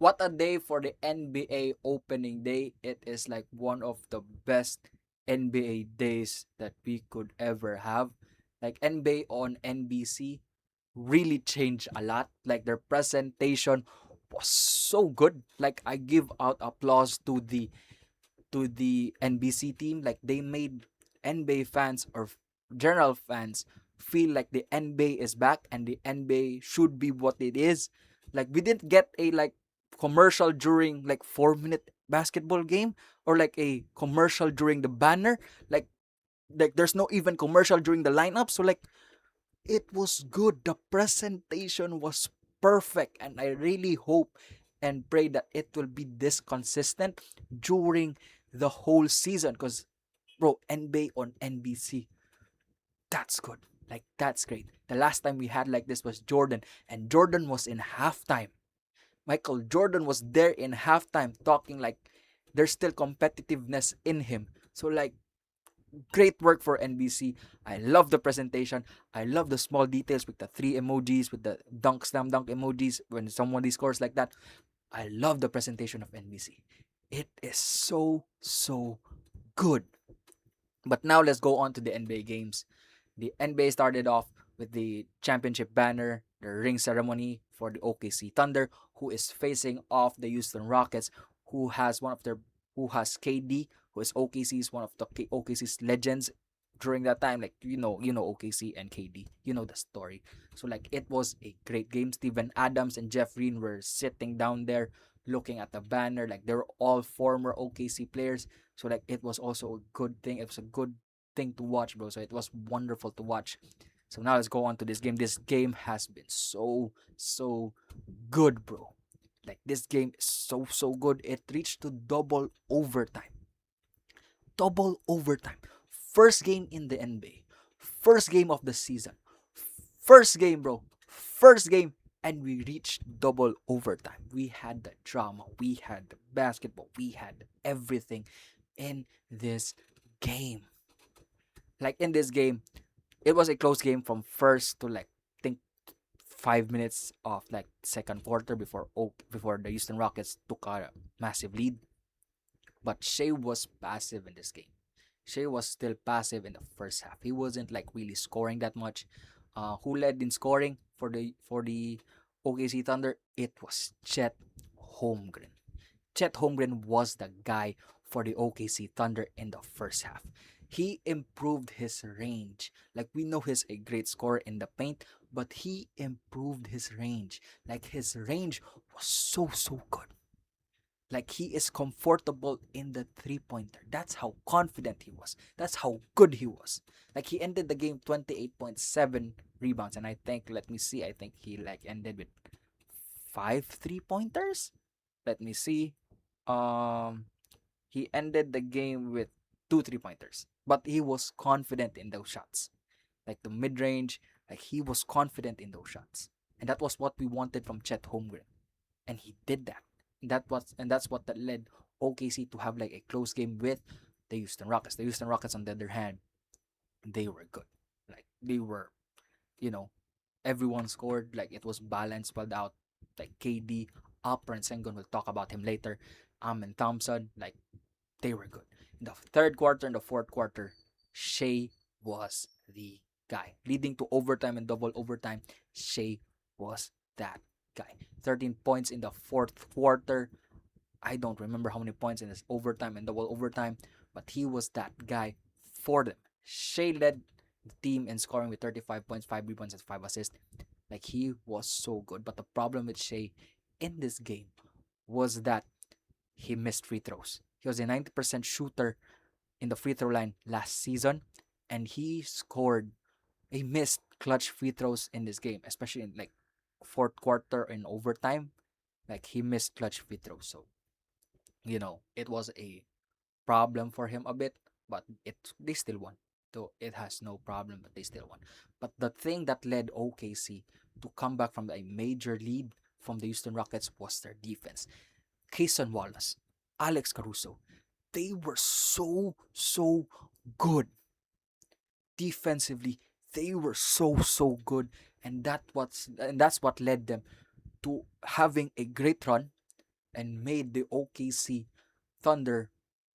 What a day for the NBA opening day. It is like one of the best NBA days that we could ever have. Like NBA on NBC really changed a lot. Like their presentation was so good. Like I give out applause to the NBC team. Like they made NBA fans or general fans feel like the NBA is back and the NBA should be what it is. Like we didn't get a like commercial during like 4 minute basketball game or like a commercial during the banner. Like there's no even commercial during the lineup. So like it was good. The presentation was perfect and I really hope and pray that it will be this consistent during the whole season because bro, NBA on NBC, that's good. Like that's great. The last time we had like this was Jordan, and Jordan was in halftime. Michael Jordan was there in halftime talking like there's still competitiveness in him. So like great work for NBC. I love the presentation. I love the small details with the three emojis, with the dunk slam dunk emojis when somebody scores like that. I love the presentation of NBC. It is so good. But now let's go on to the NBA games. The NBA started off with the championship banner, the ring ceremony for the OKC Thunder, who is facing off the Houston Rockets, who has one of their who has KD, who is OKC's one of the OKC's legends during that time. Like you know OKC and KD, you know the story. So like it was a great game. Steven Adams and Jeff Green were sitting down there looking at the banner, like they were all former OKC players. So like it was also a good thing. It was a good thing to watch, bro. So it was wonderful to watch. So now let's go on to this game. This game has been so good, bro. Like this game is so good. It reached to double overtime. Double overtime. First game in the NBA. First game of the season. First game, bro. First game. And we reached double overtime. We had the drama. We had the basketball. We had everything in this game. Like in this game, it was a close game from first to like think 5 minutes of like second quarter before the Houston Rockets took a massive lead. But Shea was passive in this game. Shea was still passive in the first half. He wasn't like really scoring that much. Who led in scoring for the OKC Thunder? It was Chet Holmgren. Chet Holmgren was the guy for the OKC Thunder in the first half. He improved his range. Like we know he's a great scorer in the paint, but he improved his range. Like his range was so good. Like he is comfortable in the three-pointer. That's how confident he was. That's how good he was. Like he ended the game 28.7 rebounds and I think let me see, I think he like ended with five three-pointers. Let me see. Um he ended the game with two three-pointers. But he was confident in those shots. Like the mid-range, like he was confident in those shots. And that was what we wanted from Chet Holmgren. And he did that. That's what that led OKC to have like a close game with the Houston Rockets. The Houston Rockets, on the other hand, they were good. Like they were, you know, everyone scored. Like it was balanced, well out. Like KD, Upper and Sengun, will talk about him later. And Thompson, like they were good. In the third quarter and the fourth quarter, Shea was the guy. Leading to overtime and double overtime, Shea was that guy. 13 points in the fourth quarter. I don't remember how many points in this overtime and double overtime, but he was that guy for them. Shea led the team in scoring with 35 points, 5 rebounds, and 5 assists. Like he was so good. But the problem with Shea in this game was that he missed free throws. He was a 90% shooter in the free throw line last season, and he scored a missed clutch free throws in this game, especially in like fourth quarter in overtime. Like he missed clutch free throws. So, it was a problem for him a bit, but they still won. Though it has no problem, but they still won. But the thing that led OKC to come back from a major lead from the Houston Rockets was their defense. Kayson Wallace, Alex Caruso, they were so good defensively. They were so good, and that's what led them to having a great run and made the OKC Thunder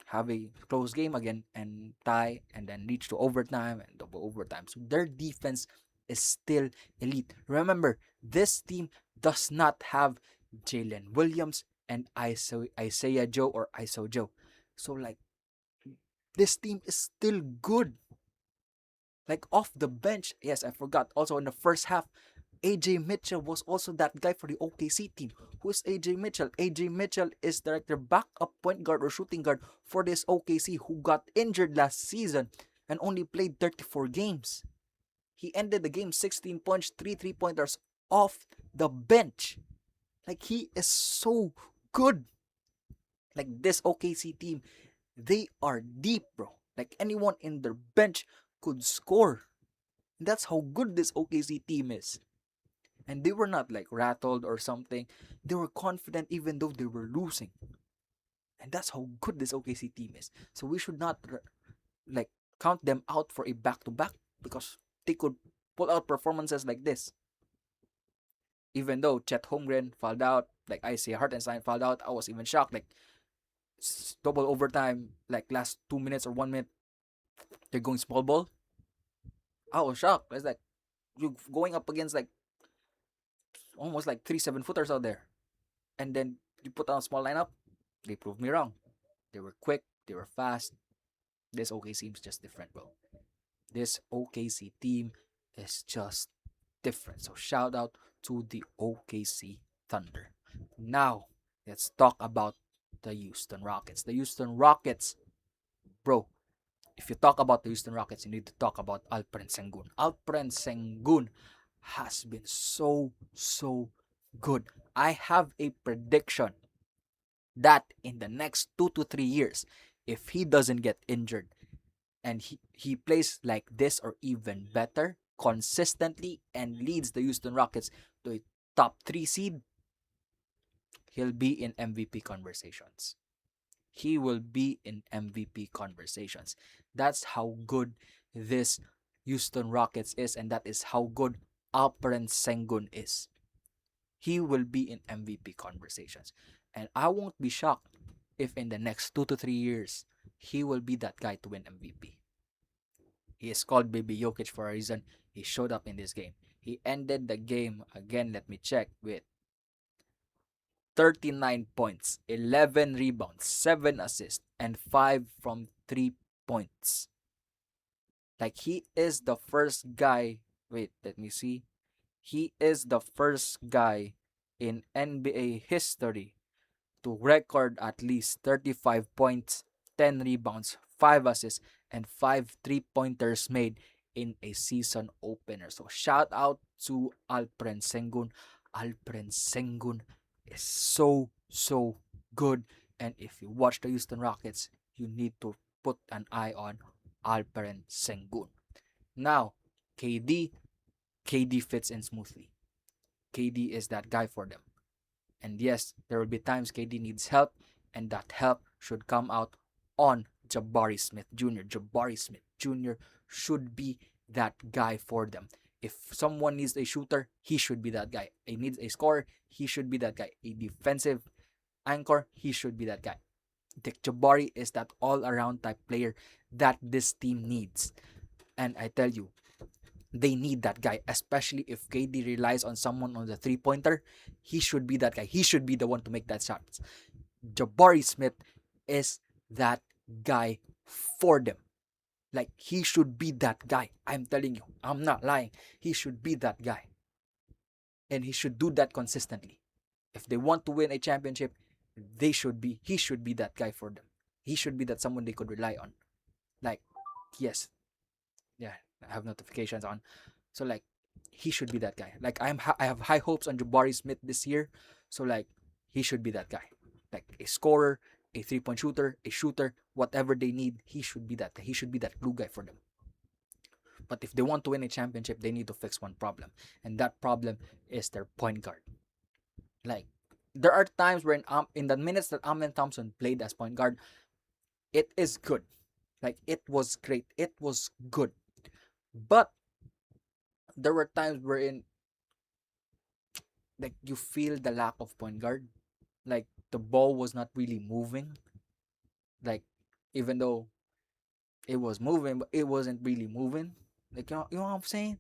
have a close game again and tie and then reach to overtime and double overtime. So their defense is still elite. Remember, this team does not have Jalen Williams and Isaiah Joe or ISO Joe. So like this team is still good. Like off the bench, yes, I forgot. Also in the first half, AJ Mitchell was also that guy for the OKC team. Who is AJ Mitchell? AJ Mitchell is their backup point guard or shooting guard for this OKC who got injured last season and only played 34 games. He ended the game 16 points, 3 3-pointers off the bench. Like he is so good. Like this OKC team, they are deep, bro. Like anyone in their bench could score. That's how good this OKC team is. And they were not like rattled or something. They were confident even though they were losing. And that's how good this OKC team is. So we should not like count them out for a back-to-back because they could pull out performances like this. Even though Chet Holmgren fouled out, like Isaiah Hartenstein fouled out, I was even shocked. Like double overtime, like last 2 minutes or 1 minute, they're going small ball. I was shocked. It's like you going up against like almost like 3 7-footers out there, and then you put on a small lineup. They proved me wrong. They were quick. They were fast. This OKC team's just different, bro. This OKC team is just different. So shout out to the OKC Thunder. Now let's talk about the Houston Rockets. The Houston Rockets, bro. If you talk about the Houston Rockets, you need to talk about Alperen Sengun. Alperen Sengun has been so good. I have a prediction that in the next 2 to 3 years, if he doesn't get injured and he plays like this or even better consistently and leads the Houston Rockets to a top 3 seed, he'll be in MVP conversations. He will be in MVP conversations. That's how good this Houston Rockets is, and that is how good Alperen Sengun is. He will be in MVP conversations. And I won't be shocked if in the next 2 to 3 years, he will be that guy to win MVP. He is called Baby Jokic for a reason. He showed up in this game. He ended the game, again, let me check, with 39 points, 11 rebounds, 7 assists, and 5 from 3 points. Like, he is the first guy. Wait, let me see. He is the first guy in NBA history to record at least 35 points, 10 rebounds, 5 assists, and 5 3-pointers made in a season opener. So shout out to Alperen Sengun. Alperen Sengun is so good. And if you watch the Houston Rockets, you need to put an eye on Alperen Sengun. Now, KD fits in smoothly. KD is that guy for them. And yes, there will be times KD needs help, and that help should come out on Jabari Smith Jr. Jabari Smith Jr. should be that guy for them. If someone needs a shooter, he should be that guy. He needs a scorer, he should be that guy. A defensive anchor, he should be that guy. Dick Jabari is that all-around type player that this team needs. And I tell you, they need that guy, especially if KD relies on someone on the three-pointer. He should be that guy. He should be the one to make that shot. Jabari Smith is that guy for them. Like, he should be that guy. I'm telling you. I'm not lying. He should be that guy. And he should do that consistently. If they want to win a championship, he should be that guy for them. He should be that someone they could rely on. Like, yes. Yeah, I have notifications on. So like, he should be that guy. Like, I have high hopes on Jabari Smith this year. So like, he should be that guy. Like a scorer, a 3-point shooter, whatever they need, he should be that guy. He should be that glue guy for them. But if they want to win a championship, they need to fix one problem. And that problem is their point guard. Like, there are times when in the minutes that Amen Thompson played as point guard, it is good. Like, it was great. It was good. But there were times wherein like you feel the lack of point guard. Like the ball was not really moving. Like, even though it was moving, but it wasn't really moving. Like, you know what I'm saying?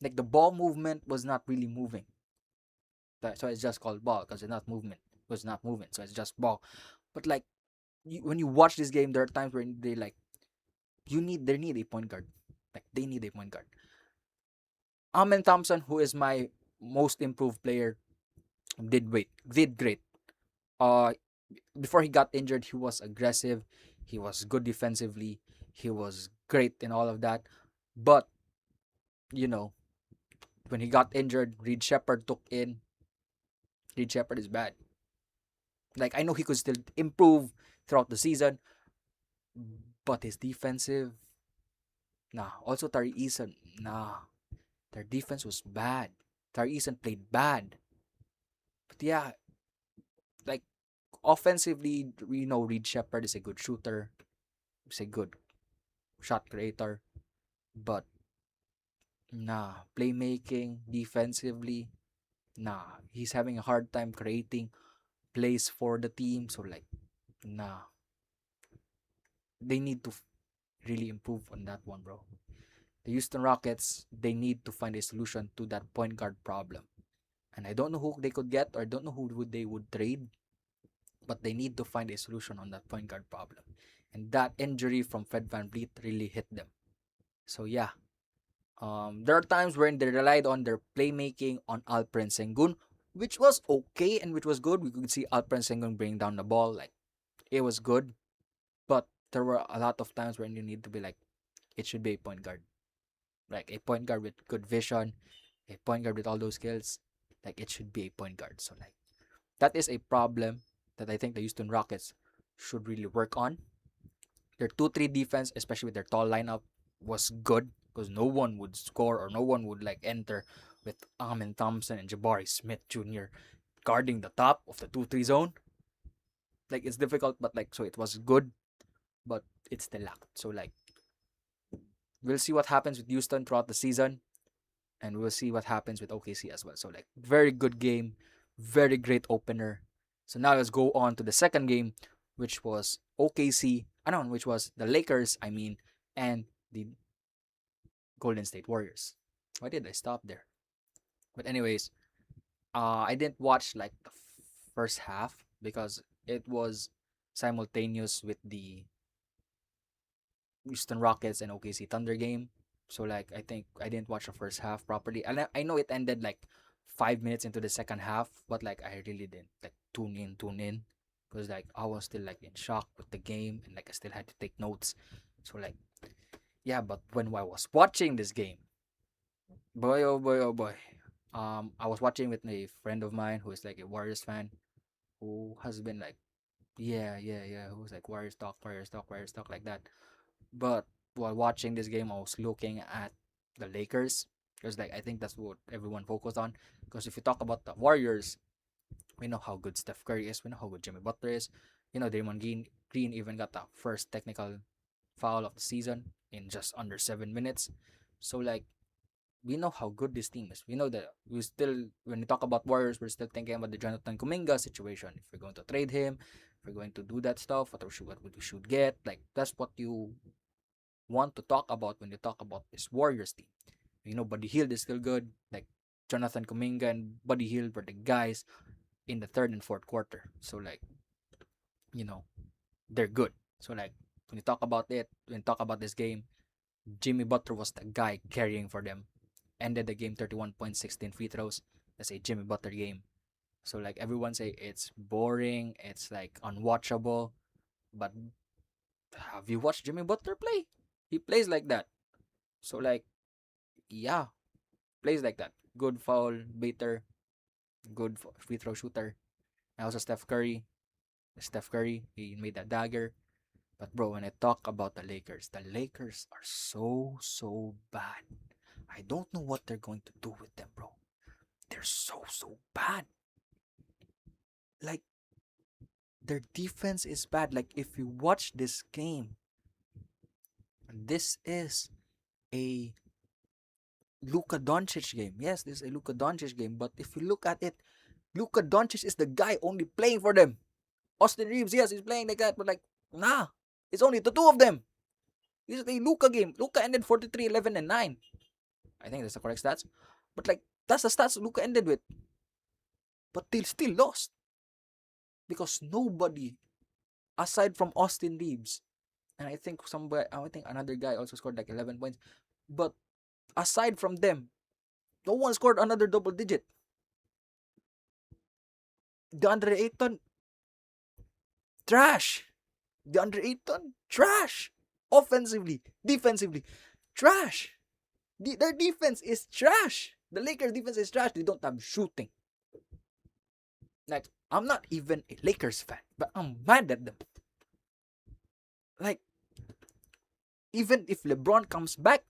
Like, the ball movement was not really moving. So it's just called ball because it's not movement. It was not moving, so it's just ball. But like, when you watch this game, there are times where they like they need a point guard. Like, they need a point guard. Amen Thompson, who is my most improved player, did great. Uh, Before he got injured, he was aggressive. He was good defensively. He was great in all of that. But you know, when he got injured, Reed Shepard took in. Reed Shepard is bad. Like, I know he could still improve throughout the season, but his defensive, nah. Also Tari Eason, nah. Their defense was bad. Tari Eason played bad. But yeah, like, offensively, we know Reed Shepard is a good shooter. He's a good shot creator. But nah, playmaking defensively, nah. He's having a hard time creating plays for the team. So like, nah. They need to really improve on that one, bro. The Houston Rockets, they need to find a solution to that point guard problem. And I don't know who they could get, or I don't know who they would trade, but they need to find a solution on that point guard problem. And that injury from Fred VanVleet really hit them. So yeah, there are times when they relied on their playmaking on Alperen Sengun, which was okay and which was good. We could see Alperen Sengun bring down the ball, like, it was good. But there were a lot of times when you need to be like, it should be a point guard, like a point guard with good vision, a point guard with all those skills. Like, it should be a point guard. So like, that is a problem that I think the Houston Rockets should really work on. Their 2-3 defense, especially with their tall lineup, was good because no one would score or no one would like enter with Amin Thompson and Jabari Smith Jr. guarding the top of the 2-3 zone. Like, it's difficult, but like, so it was good, but it still lacked. So like, we'll see what happens with Houston throughout the season, and we'll see what happens with OKC as well. So like, very good game, very great opener. So now let's go on to the second game, which was OKC. I don't know, which was the Lakers, I mean, and the Golden State Warriors. Why did I stop there? But anyways, I didn't watch like the first half because it was simultaneous with the Houston Rockets and OKC Thunder game. So like, I think I didn't watch the first half properly. And I know it ended like 5 minutes into the second half, but like, I really didn't like tune in. Because like, I was still like in shock with the game, and like, I still had to take notes. So like, yeah, but when I was watching this game, boy oh boy oh boy. I was watching with a friend of mine who is like a Warriors fan, who has been like, yeah, who's like, Warriors talk like that. But while watching this game, I was looking at the Lakers because like, I think that's what everyone focused on. Because if you talk about the Warriors, we know how good Steph Curry is. We know how good Jimmy Butler is. You know, Green even got the first technical foul of the season in just under 7 minutes. So like, we know how good this team is. We know that we still, when we talk about Warriors, we're still thinking about the Jonathan Kuminga situation. If we're going to trade him, if we're going to do that stuff, what we should get. Like, that's what you want to talk about when you talk about this Warriors team. You know, Buddy Hield is still good. Like, Jonathan Kuminga and Buddy Hield were the guys in the third and fourth quarter. So like, you know, they're good. So like, when you talk about it, when you talk about this game, Jimmy Butler was the guy carrying for them. Ended the game 31 points, 16 free throws. That's a Jimmy Butler game. So like, everyone say it's boring, it's like unwatchable. But have you watched Jimmy Butler play? He plays like that. So like, yeah, plays like that. Good foul beater, good free throw shooter. And also Steph Curry, he made that dagger. But bro, when I talk about the Lakers are so bad. I don't know what they're going to do with them, bro. They're so bad. Like, their defense is bad. Like, if you watch this game, this is a Luka Doncic game. Yes, this is a Luka Doncic game. But if you look at it, Luka Doncic is the guy only playing for them. Austin Reeves, yes, he's playing like that, but like, nah, it's only the two of them. It's a Luka game. Luka ended 43, 11, and 9. I think that's the correct stats. But like, that's the stats Luka ended with. But they still lost. Because nobody, aside from Austin Reeves, and I think another guy also scored like 11 points. But aside from them, no one scored another double digit. DeAndre Ayton, trash. DeAndre Ayton, trash. Offensively, defensively, trash. Their defense is trash. The Lakers defense is trash. They don't have shooting. Like, I'm not even a Lakers fan, but I'm mad at them. Like, even if LeBron comes back,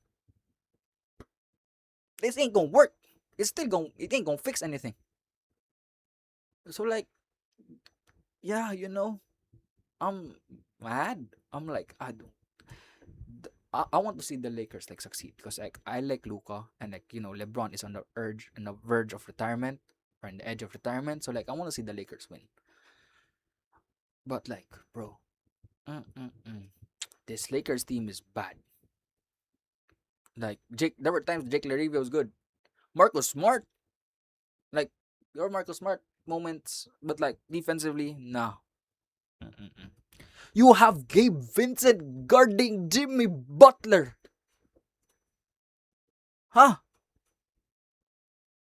this ain't gonna work. It ain't gonna fix anything. So like, yeah, I'm mad. I'm like, I want to see the Lakers like succeed because like I like Luka and like LeBron is on the verge of retirement or on the edge of retirement. So like I want to see the Lakers win. But like, bro, this Lakers team is bad. Like there were times Jake Larivia was good. Marcus Smart, like your Marcus Smart moments, but like defensively, nah. Mm-mm-mm. You have Gabe Vincent guarding Jimmy Butler. Huh?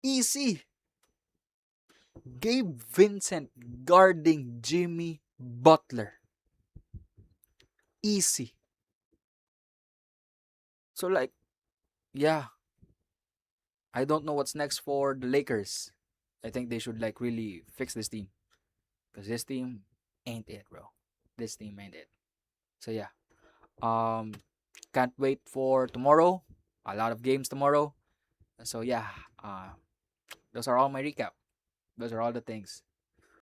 Easy. Gabe Vincent guarding Jimmy Butler. Easy. So like, yeah, I don't know what's next for the Lakers. I think they should like really fix this team. Because this team ain't it, bro. This team ain't it. So yeah. Um can't wait for tomorrow. A lot of games tomorrow. So yeah, those are all my recap. Those are all the things.